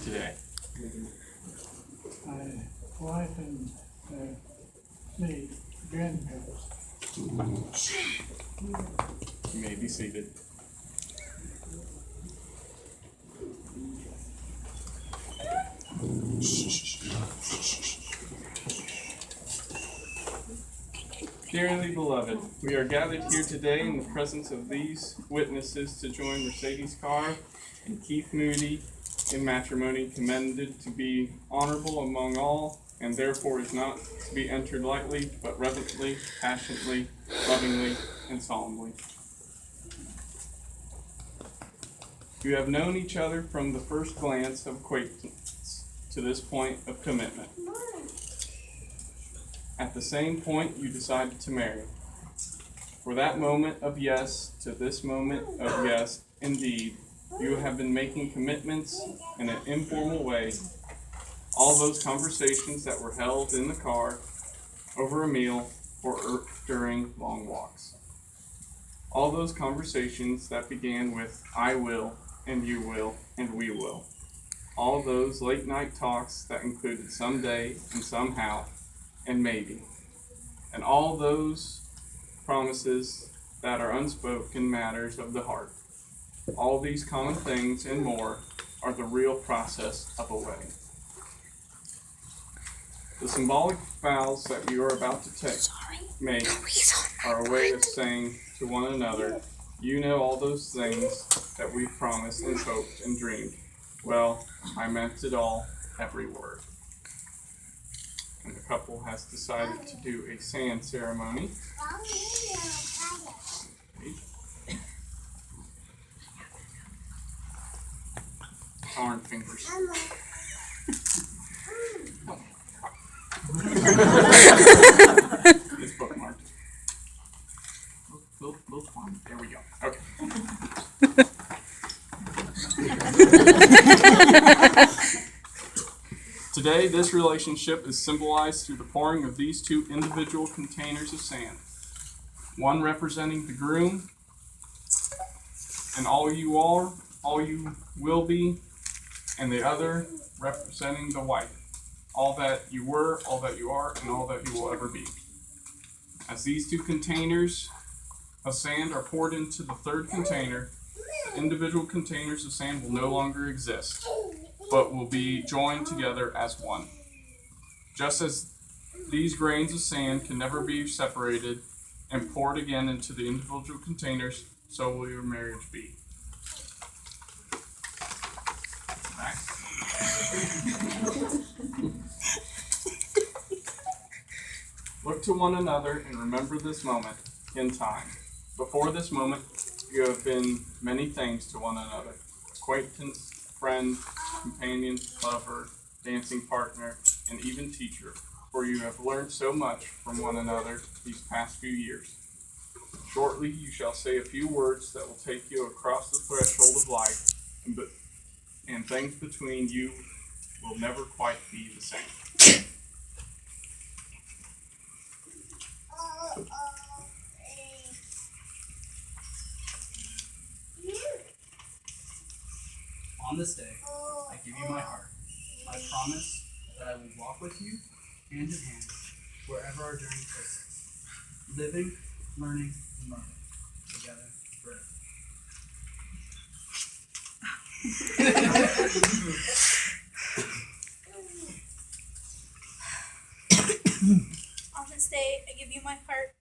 today? My wife and me grandparents. You may be seated. Dearly beloved, we are gathered here today in the presence of these witnesses to join Mercedes Carr and Keith Moody in matrimony, commended to be honorable among all, and therefore is not to be entered lightly, but reverently, passionately, lovingly, and solemnly. You have known each other from the first glance of acquaintance to this point of commitment. At the same point, you decided to marry. For that moment of yes to this moment of yes, indeed, you have been making commitments in an informal way. All those conversations that were held in the car, over a meal, or during long walks. All those conversations that began with I will, and you will, and we will. All those late night talks that included someday and somehow and maybe. And all those promises that are unspoken matters of the heart. All these common things and more are the real process of a wedding. The symbolic vows that you are about to make are a way of saying to one another, you know all those things that we promised and hoped and dreamed. Well, I meant it all, every word. And the couple has decided to do a sand ceremony. Darn fingers. It's bookmarked. Little fun. There we go. Okay. Today, this relationship is symbolized through the pouring of these two individual containers of sand. One representing the groom, and all you are, all you will be, and the other representing the wife, all that you were, all that you are, and all that you will ever be. As these two containers of sand are poured into the third container, the individual containers of sand will no longer exist, but will be joined together as one. Just as these grains of sand can never be separated and poured again into the individual containers, so will your marriage be. Back. Look to one another and remember this moment in time. Before this moment, you have been many things to one another: acquaintance, friend, companion, lover, dancing partner, and even teacher, for you have learned so much from one another these past few years. Shortly, you shall say a few words that will take you across the threshold of life, and things between you will never quite be the same. On this day, I give you my heart. I promise that I will walk with you hand in hand wherever our journey takes us, living, learning, and loving together forever. On this day, I give you my heart.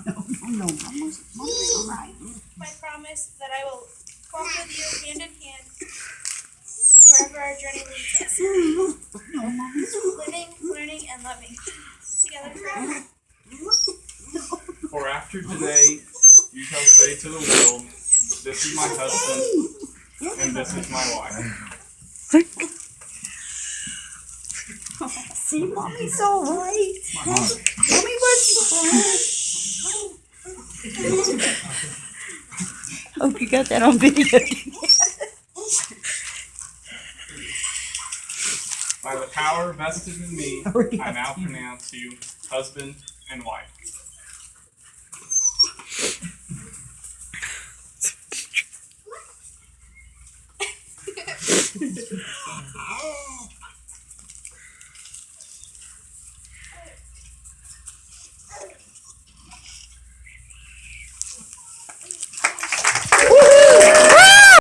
No, Mama's all right. My promise that I will walk with you hand in hand wherever our journey leads us. No, Mama's Living, learning, and loving together forever. For after today, you shall say to the world, this is my husband, and this is my wife. See, Mommy's all right. Mommy was Hope you got that on video. By the power vested in me, I now pronounce you husband and wife.